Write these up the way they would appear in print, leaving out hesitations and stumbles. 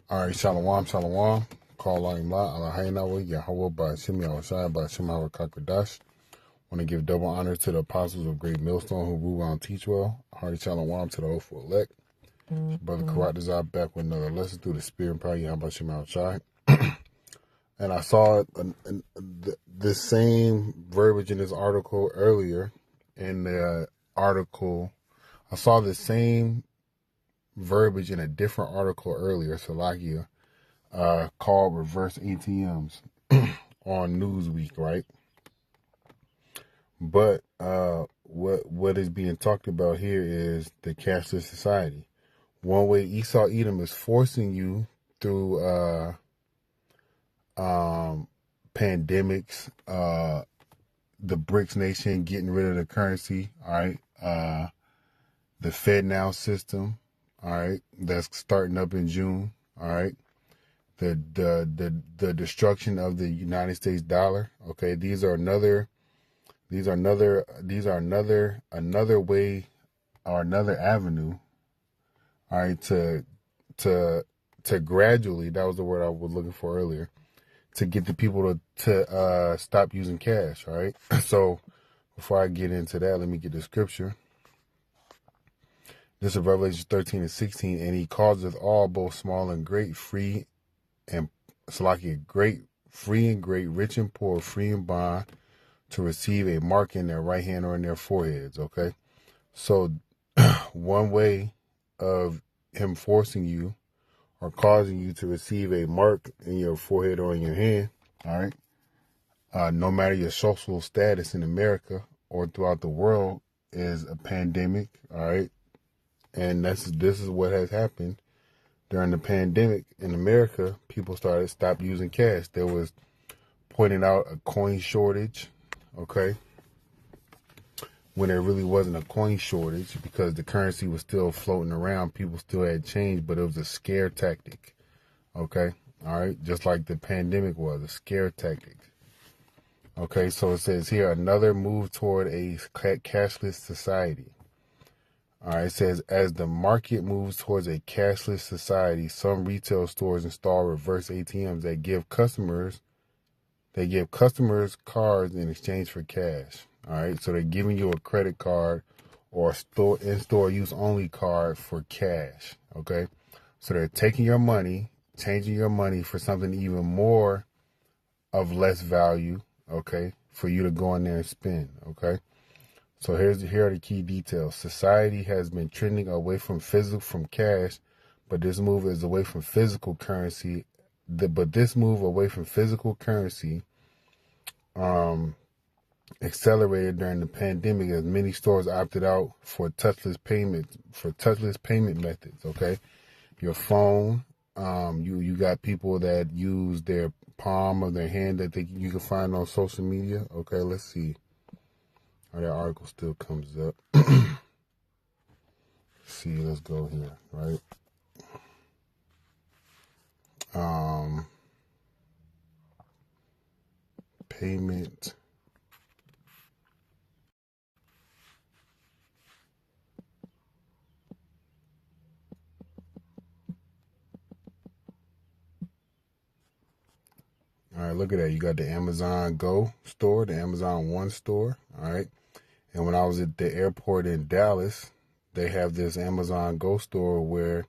All right, shalom, shalom. Call on Allah, Allahaynawa, Yahweh, Ba'ashim, Yahushai, Ba'ashim, Hawakakadash. Want to give double honor to the apostles of Great Millstone who rule and teach well. Hearty shalom to the hopeful elect. Brother Karat is out back with another lesson through the spirit and power, Yahweh, Ba'ashim, Yahushai. And I saw this same verbiage in this article earlier. In the article, I saw the same verbiage in a different article earlier, Salakia, called reverse ATMs on Newsweek, right? But what is being talked about here is the cashless society. One way Esau Edom is forcing you through pandemics, the BRICS nation getting rid of the currency, all right? The FedNow system, all right, that's starting up in June, all right? The destruction of the United States dollar, okay? These are another way or another avenue, all right, to gradually, that was the word I was looking for earlier, to get the people to stop using cash, all right? So before I get into that, let me get the scripture. This is Revelation 13:16, and he causeth all, both small and great, free and great, free and great, rich and poor, free and bond, to receive a mark in their right hand or in their foreheads, okay? So one way of him forcing you or causing you to receive a mark in your forehead or in your hand, all right, no matter your social status in America or throughout the world, is a pandemic, all right? And this is what has happened during the pandemic in America. People stopped using cash. There was pointing out a coin shortage, okay, when there really wasn't a coin shortage because the currency was still floating around. People still had change, but it was a scare tactic, okay, all right, just like the pandemic was a scare tactic. Okay, so it says here, another move toward a cashless society. All right, it says, as the market moves towards a cashless society, some retail stores install reverse ATMs that give customers cards in exchange for cash. All right, so they're giving you a credit card or a in-store use only card for cash. Okay, so they're taking your money, changing your money for something even more of less value. Okay, for you to go in there and spend. Okay. So here are the key details. Society has been trending away from cash, but this move is away from physical currency. But this move away from physical currency accelerated during the pandemic as many stores opted out for touchless payment methods. Okay, your phone. You got people that use their palm of their hand that you can find on social media. Okay, let's see. That article still comes up. See, let's go here, right? Payment. All right, look at that. You got the Amazon Go store, the Amazon One store, all right? And when I was at the airport in Dallas, they have this Amazon Go store where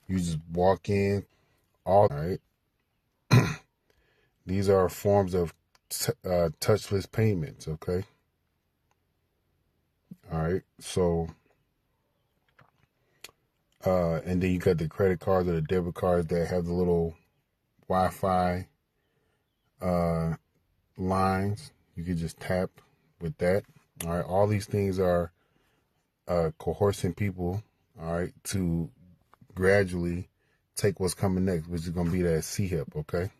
you just walk in, all right? These are forms of touchless payments, okay? All right, so, and then you got the credit cards or the debit cards that have the little Wi-Fi lines. You can just tap with that. All right, all these things are coercing people, all right, to gradually take what's coming next, which is going to be that CHIP, okay?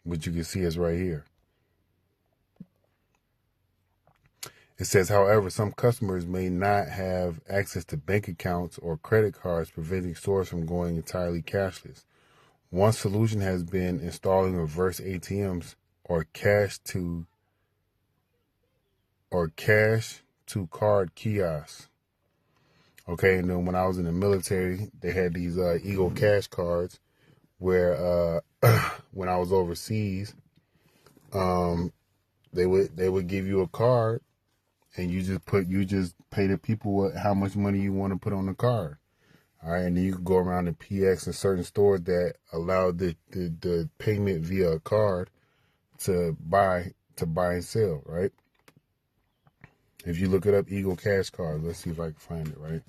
Which you can see is right here. It says, however, some customers may not have access to bank accounts or credit cards, preventing stores from going entirely cashless. One solution has been installing reverse ATMs or cash to card kiosks. Okay, and then when I was in the military, they had these Eagle Cash cards where when I was overseas, um, they would give you a card and you just pay the people how much money you want to put on the card. All right, and then you can go around the PX and certain stores that allow the payment via a card to buy and sell, right? If you look it up, Eagle Cash Card, let's see if I can find it, right?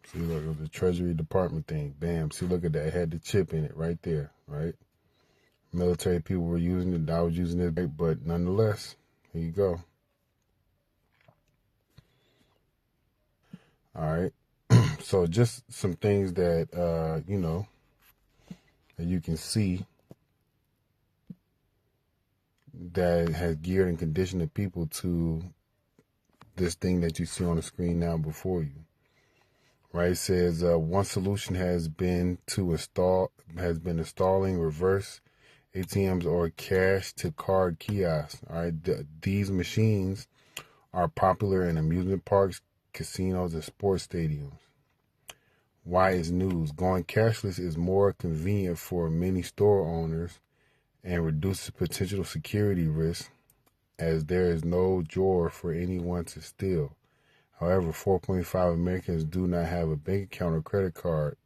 See, look, it was the Treasury Department thing. Bam. See, look at that. It had the chip in it right there, right? Military people were using it. I was using it, but nonetheless, here you go. All right. So just some things that, that you can see that has geared and conditioned the people to this thing that you see on the screen now before you. Right, it says one solution has been installing reverse ATMs or cash to card kiosks. All right, these machines are popular in amusement parks, casinos, and sports stadiums. Why is news? Going cashless is more convenient for many store owners and reduces potential security risks as there is no drawer for anyone to steal. However, 4.5 Americans do not have a bank account or credit card.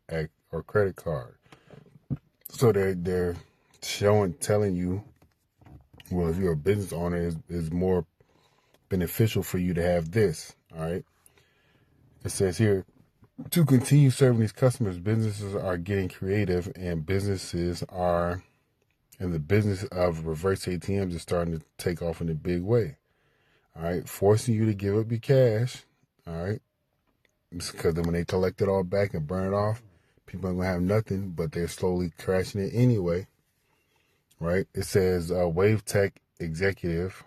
So they're telling you, well, if you're a business owner, it's more beneficial for you to have this. All right. It says here, to continue serving these customers, businesses are getting creative, and the business of reverse ATMs is starting to take off in a big way. All right, forcing you to give up your cash. All right, because when they collect it all back and burn it off, people aren't gonna have nothing, but they're slowly crashing it anyway. Right? It says Wave Tech executive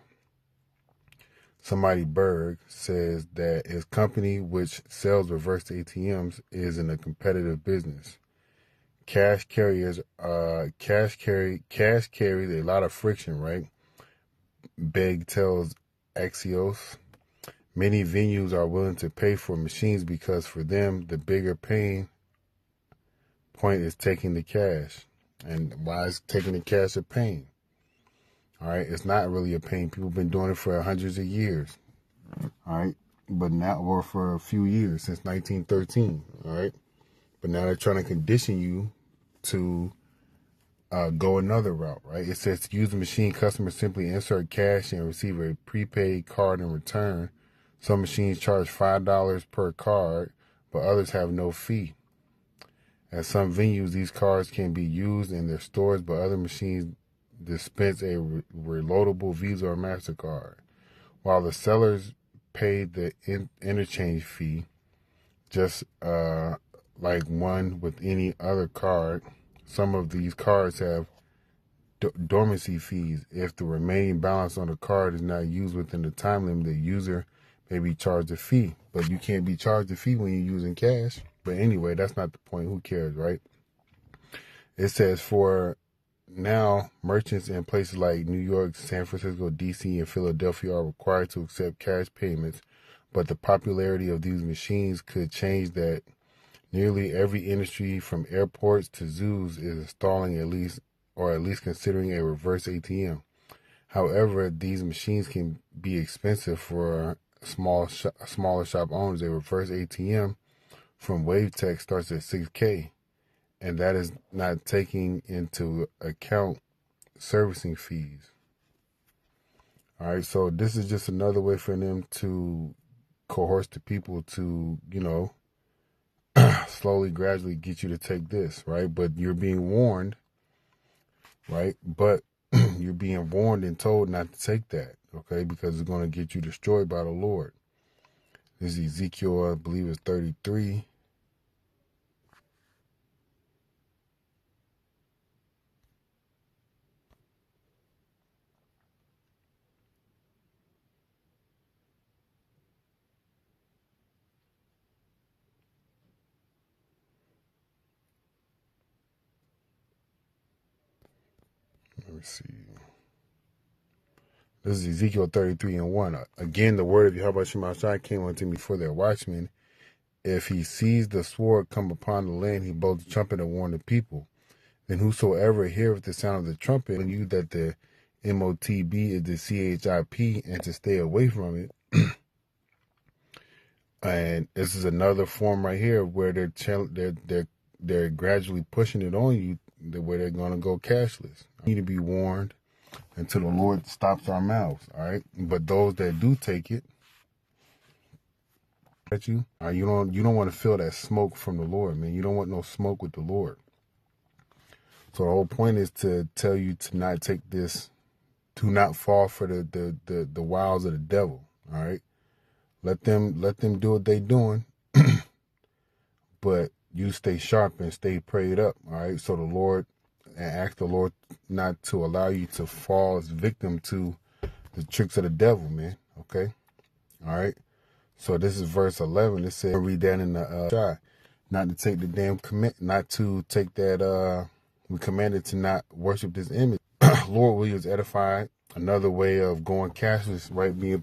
Somebody Berg says that his company, which sells reverse ATMs, is in a competitive business. Cash carries a lot of friction, right? Begg tells Axios. Many venues are willing to pay for machines because for them, the bigger pain point is taking the cash. And why is taking the cash a pain? All right, it's not really a pain. People have been doing it for hundreds of years. All right, but now, or for a few years, since 1913. All right, but now they're trying to condition you to go another route, right? It says to use the machine, customers simply insert cash and receive a prepaid card in return. Some machines charge $5 per card, but others have no fee. At some venues, these cards can be used in their stores, but other machines dispense a reloadable Visa or MasterCard. While the sellers pay the interchange fee, just like one with any other card, some of these cards have dormancy fees. If the remaining balance on the card is not used within the time limit, the user may be charged a fee. But you can't be charged a fee when you're using cash. But anyway, that's not the point. Who cares, right? It says for now, merchants in places like New York, San Francisco, D.C., and Philadelphia are required to accept cash payments, but the popularity of these machines could change that. Nearly every industry, from airports to zoos, is installing at least considering a reverse ATM. However, these machines can be expensive for smaller shop owners. A reverse ATM from WaveTech starts at $6K, and that is not taking into account servicing fees. All right, so this is just another way for them to coerce the people to, slowly, gradually get you to take this, right? But you're being warned, right? But you're being warned and told not to take that, okay? Because it's going to get you destroyed by the Lord. This is Ezekiel, I believe it's 33. me see. This is Ezekiel 33:1. Again, the word of Yahweh Shemashai came unto me for their watchman. If he sees the sword come upon the land, he blows the trumpet and warn the people. Then whosoever heareth the sound of the trumpet, and you that the MOTB is the CHIP, and to stay away from it. And this is another form right here where they're gradually pushing it on you, where they're gonna go cashless. You need to be warned until the Lord stops our mouths. All right, but those that do take it, you don't want to feel that smoke from the Lord, man. You don't want no smoke with the Lord. So the whole point is to tell you to not take this, to not fall for the wiles of the devil. All right, let them do what they doing, but you stay sharp and stay prayed up. All right, so the Lord, and ask the Lord not to allow you to fall as victim to the tricks of the devil, man. Okay, all right. So this is verse 11. It says, read that in the not to take the damn not to take that. We commanded to not worship this image. Lord, we was edified. Another way of going cashless, right? Being